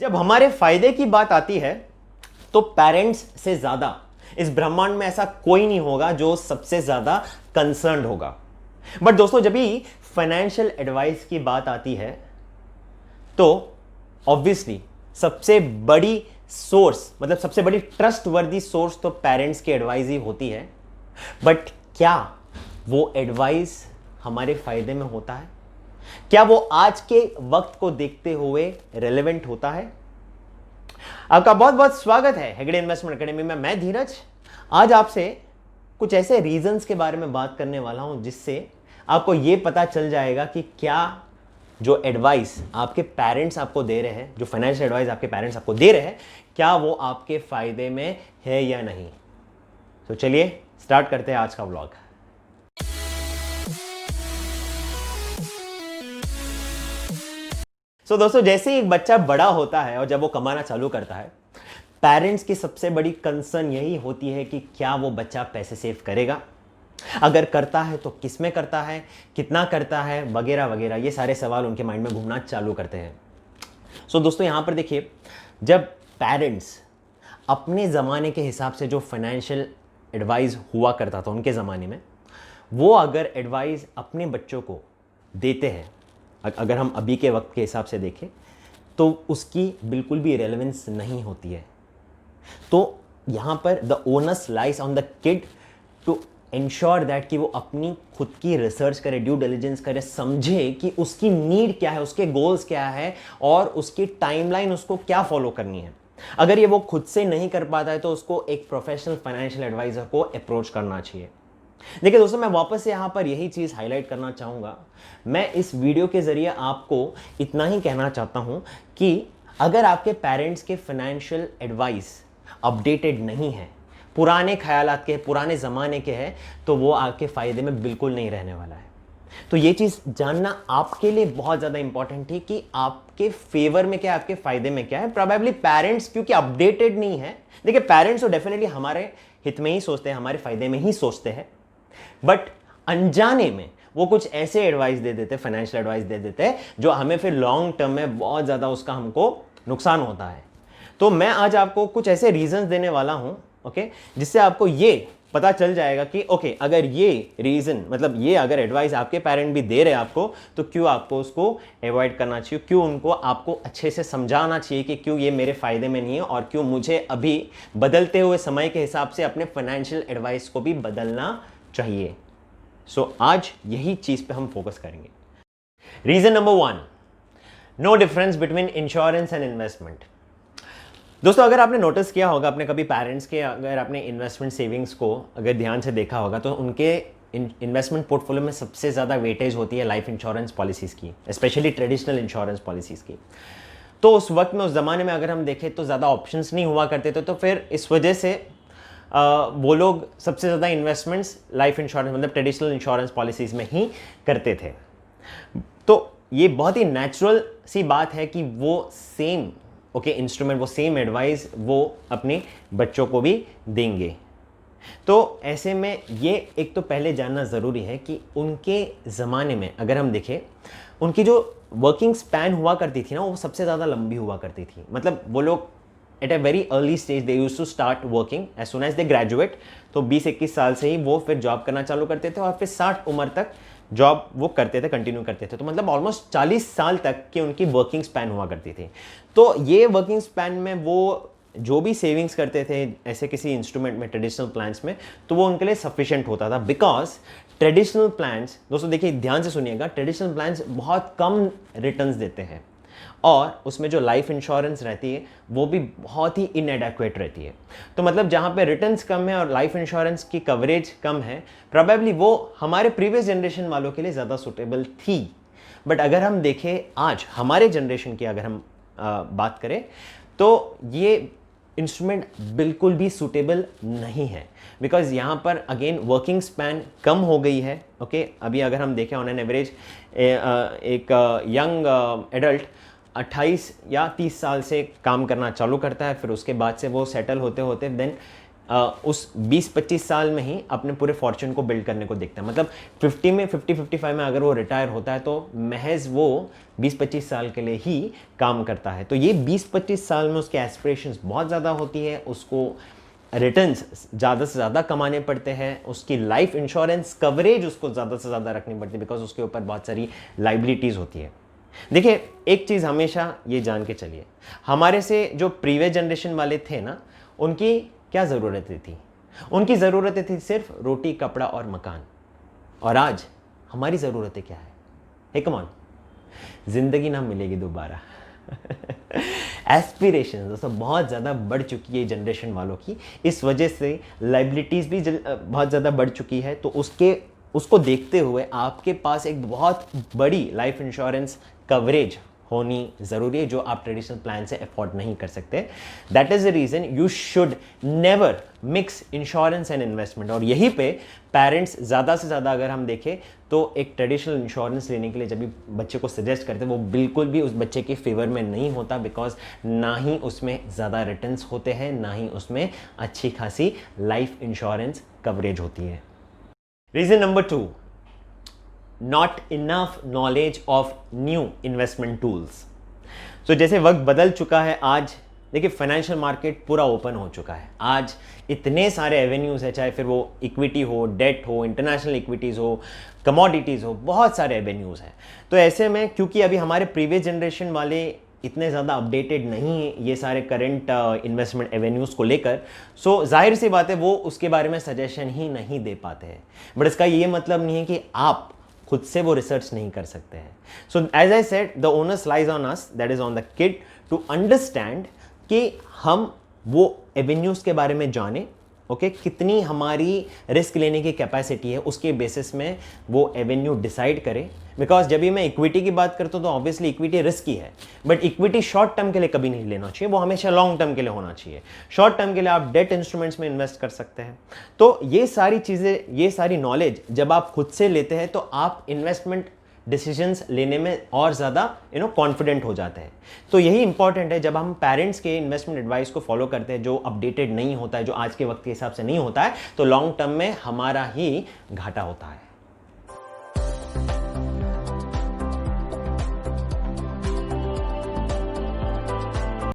जब हमारे फायदे की बात आती है तो पेरेंट्स से ज्यादा इस ब्रह्मांड में ऐसा कोई नहीं होगा जो सबसे ज्यादा कंसर्न्ड होगा। बट दोस्तों, जब भी फाइनेंशियल एडवाइस की बात आती है तो ऑब्वियसली सबसे बड़ी सोर्स, मतलब सबसे बड़ी ट्रस्ट वर्दी सोर्स तो पेरेंट्स की एडवाइस ही होती है। बट क्या वो एडवाइस हमारे फायदे में होता है? क्या वो आज के वक्त को देखते हुए रेलेवेंट होता है? आपका बहुत बहुत स्वागत है हेगड़े इन्वेस्टमेंट एकेडमी में। मैं धीरज आज आपसे कुछ ऐसे रीजंस के बारे में बात करने वाला हूं जिससे आपको यह पता चल जाएगा कि क्या जो एडवाइस आपके पेरेंट्स आपको दे रहे हैं, जो फाइनेंशियल एडवाइस आपके पेरेंट्स आपको दे रहे हैं, क्या वो आपके फायदे में है या नहीं। तो चलिए स्टार्ट करते हैं आज का व्लॉग। दोस्तों, जैसे ही एक बच्चा बड़ा होता है और जब वो कमाना चालू करता है, पेरेंट्स की सबसे बड़ी कंसर्न यही होती है कि क्या वो बच्चा पैसे सेव करेगा, अगर करता है तो किस में करता है, कितना करता है, वगैरह वगैरह। ये सारे सवाल उनके माइंड में घूमना चालू करते हैं। दोस्तों, यहां पर देखिए, जब पेरेंट्स अपने ज़माने के हिसाब से जो फाइनेंशियल एडवाइस हुआ करता था उनके ज़माने में, वो अगर एडवाइस अपने बच्चों को देते हैं, अगर हम अभी के वक्त के हिसाब से देखें तो उसकी बिल्कुल भी रेलेवेंस नहीं होती है। तो यहां पर the onus lies on the kid to ensure that कि वो अपनी खुद की रिसर्च करे, ड्यू डिलिजेंस करे, समझे कि उसकी नीड क्या है, उसके गोल्स क्या है और उसकी टाइमलाइन उसको क्या फॉलो करनी है। अगर ये वो खुद से नहीं कर पाता है तो उसको एक प्रोफेशनल फाइनेंशियल एडवाइजर को अप्रोच करना चाहिए। देखिए दोस्तों, मैं वापस से यहां पर यही चीज हाईलाइट करना चाहूंगा। मैं इस वीडियो के जरिए आपको इतना ही कहना चाहता हूं कि अगर आपके पेरेंट्स के फाइनेंशियल एडवाइस अपडेटेड नहीं है, पुराने ख्यालात के, पुराने ज़माने के हैं, तो वो आपके फ़ायदे में बिल्कुल नहीं रहने वाला है। तो ये चीज़ जानना आपके लिए बहुत ज़्यादा इंपॉर्टेंट है कि आपके फेवर में क्या है, आपके फ़ायदे में क्या है। प्रोबेबली पेरेंट्स क्योंकि अपडेटेड नहीं है। देखिए, पेरेंट्स तो डेफिनेटली हमारे हित में ही सोचते हैं, हमारे फ़ायदे में ही सोचते हैं, बट अनजाने में वो कुछ ऐसे एडवाइस दे देते, फाइनेंशियल एडवाइस दे देते हैं जो हमें फिर लॉन्ग टर्म में बहुत ज़्यादा उसका हमको नुकसान होता है। तो मैं आज आपको कुछ ऐसे रीजंस देने वाला हूं, ओके, जिससे आपको ये पता चल जाएगा कि ओके, अगर ये रीजन, मतलब ये अगर एडवाइस आपके पेरेंट भी दे रहे हैं आपको, तो क्यों आपको उसको अवॉइड करना चाहिए, क्यों उनको आपको अच्छे से समझाना चाहिए कि क्यों ये मेरे फायदे में नहीं है और क्यों मुझे अभी बदलते हुए समय के हिसाब से अपने फाइनेंशियल एडवाइस को भी बदलना चाहिए। आज यही चीज पे हम फोकस करेंगे। Reason number 1, no difference between insurance and investment. दोस्तों, अगर आपने नोटिस किया होगा अपने कभी पेरेंट्स के, अगर आपने इन्वेस्टमेंट सेविंग्स को अगर ध्यान से देखा होगा, तो उनके इन्वेस्टमेंट पोर्टफोलियो में सबसे ज़्यादा वेटेज होती है लाइफ इंश्योरेंस पॉलिसीज़ की, स्पेशली ट्रेडिशनल इंश्योरेंस पॉलिसीज़ की। तो उस वक्त में, उस ज़माने में अगर हम देखें तो ज़्यादा ऑप्शंस नहीं हुआ करते थे, तो फिर इस वजह से वो लोग सबसे ज़्यादा इन्वेस्टमेंट्स लाइफ इंश्योरेंस, मतलब ट्रेडिशनल इंश्योरेंस पॉलिसीज़ में ही करते थे। तो ये बहुत ही नेचुरल सी बात है कि वो सेम इंस्ट्रूमेंट, वो सेम एडवाइस वो अपने बच्चों को भी देंगे। तो ऐसे में ये एक तो पहले जानना ज़रूरी है कि उनके ज़माने में अगर हम देखें, उनकी जो वर्किंग स्पैन हुआ करती थी ना, वो सबसे ज़्यादा लंबी हुआ करती थी। मतलब वो लोग at a very early stage they used to start working as soon as they graduate. तो 20-21 साल से ही वो फिर जॉब करना चालू करते थे और फिर 60 उम्र तक जॉब वो करते थे, कंटिन्यू करते थे। तो मतलब ऑलमोस्ट 40 साल तक की उनकी वर्किंग स्पैन हुआ करती थी। तो ये वर्किंग स्पैन में वो जो भी सेविंग्स करते थे ऐसे किसी इंस्ट्रूमेंट में, ट्रेडिशनल प्लान्स में, तो वो उनके लिए सफिशिएंट होता था। बिकॉज ट्रेडिशनल प्लान्स, दोस्तों देखिए ध्यान से सुनिएगा, ट्रेडिशनल प्लान्स बहुत कम रिटर्न्स देते हैं और उसमें जो लाइफ इंश्योरेंस रहती है वो भी बहुत ही इनएडेक्वेट रहती है। तो मतलब जहाँ पे रिटर्न्स कम है और लाइफ इंश्योरेंस की कवरेज कम है, प्रोबेबली वो हमारे प्रीवियस जनरेशन वालों के लिए ज़्यादा सूटेबल थी। बट अगर हम देखें आज हमारे जनरेशन की अगर हम बात करें, तो ये इंस्ट्रूमेंट बिल्कुल भी सूटेबल नहीं है। बिकॉज यहाँ पर अगेन वर्किंग स्पैन कम हो गई है। ओके, अभी अगर हम देखें ऑन एन एवरेज एक यंग एडल्ट 28 या 30 साल से काम करना चालू करता है, फिर उसके बाद से वो सेटल होते होते देन उस 20-25 साल में ही अपने पूरे फॉर्च्यून को बिल्ड करने को देखता है। मतलब 50-55 में अगर वो रिटायर होता है तो महज वो 20-25 साल के लिए ही काम करता है। तो ये 20-25 साल में उसके एस्पिरेशंस बहुत ज़्यादा होती है, उसको रिटर्न्स ज़्यादा से ज़्यादा कमाने पड़ते हैं, उसकी लाइफ इंश्योरेंस कवरेज उसको ज़्यादा से ज़्यादा रखनी पड़ती है, बिकॉज उसके ऊपर बहुत सारी लाइबिलिटीज़ होती है। देखिए, एक चीज़ हमेशा ये जान के चलिए, हमारे से जो प्रीवियस जनरेशन वाले थे ना, उनकी क्या ज़रूरतें थी? उनकी ज़रूरतें थी सिर्फ रोटी, कपड़ा और मकान। और आज हमारी ज़रूरतें क्या है? हे कम ऑन, ज़िंदगी ना मिलेगी दोबारा। एस्पिरेशन दोस्तों बहुत ज़्यादा बढ़ चुकी है जनरेशन वालों की, इस वजह से लाइबिलिटीज़ भी बहुत ज़्यादा बढ़ चुकी है। तो उसको देखते हुए आपके पास एक बहुत बड़ी लाइफ इंश्योरेंस कवरेज होनी ज़रूरी है, जो आप ट्रेडिशनल प्लान से अफोर्ड नहीं कर सकते। That is the reason you should never mix insurance and investment. और यहीं पे पेरेंट्स ज़्यादा से ज़्यादा अगर हम देखें तो एक ट्रेडिशनल इंश्योरेंस लेने के लिए जब भी बच्चे को सजेस्ट करते हैं, वो बिल्कुल भी उस बच्चे के फेवर में नहीं होता, बिकॉज ना ही उसमें ज़्यादा रिटर्न्स होते हैं, ना ही उसमें अच्छी खासी लाइफ इंश्योरेंस कवरेज होती है। Reason number 2, not enough knowledge of new investment tools. तो जैसे वक्त बदल चुका है, आज देखिए फाइनेंशियल मार्केट पूरा ओपन हो चुका है। आज इतने सारे एवेन्यूज़ है, चाहे फिर वो इक्विटी हो, डेट हो, इंटरनेशनल इक्विटीज़ हो, कमोडिटीज़ हो, बहुत सारे एवेन्यूज़ हैं। तो ऐसे में क्योंकि अभी हमारे प्रीवियस जनरेशन वाले इतने ज़्यादा अपडेटेड नहीं है ये सारे करंट इन्वेस्टमेंट एवेन्यूज़ को लेकर, सो जाहिर सी बात है वो उसके बारे में सजेशन ही नहीं दे पाते हैं। बट इसका ये मतलब नहीं है कि आप खुद से वो रिसर्च नहीं कर सकते हैं। So as I said, the owners lies on us, that is on the kid to understand कि हम वो एवेन्यूज़ के बारे में जाने, ओके, कितनी हमारी रिस्क लेने की कैपेसिटी है, उसके बेसिस में वो एवेन्यू डिसाइड करें। बिकॉज जब भी मैं इक्विटी की बात करता हूँ तो ऑब्वियसली इक्विटी रिस्की है, बट इक्विटी शॉर्ट टर्म के लिए कभी नहीं लेना चाहिए, वो हमेशा लॉन्ग टर्म के लिए होना चाहिए। शॉर्ट टर्म के लिए आप डेट इंस्ट्रूमेंट्स में इन्वेस्ट कर सकते हैं। तो ये सारी चीज़ें, ये सारी नॉलेज जब आप खुद से लेते हैं तो आप इन्वेस्टमेंट डिसीजंस लेने में और ज़्यादा कॉन्फिडेंट हो जाते हैं। तो यही इंपॉर्टेंट है, जब हम पेरेंट्स के इन्वेस्टमेंट एडवाइस को फॉलो करते हैं जो अपडेटेड नहीं होता है, जो आज के वक्त के हिसाब से नहीं होता है, तो लॉन्ग टर्म में हमारा ही घाटा होता है।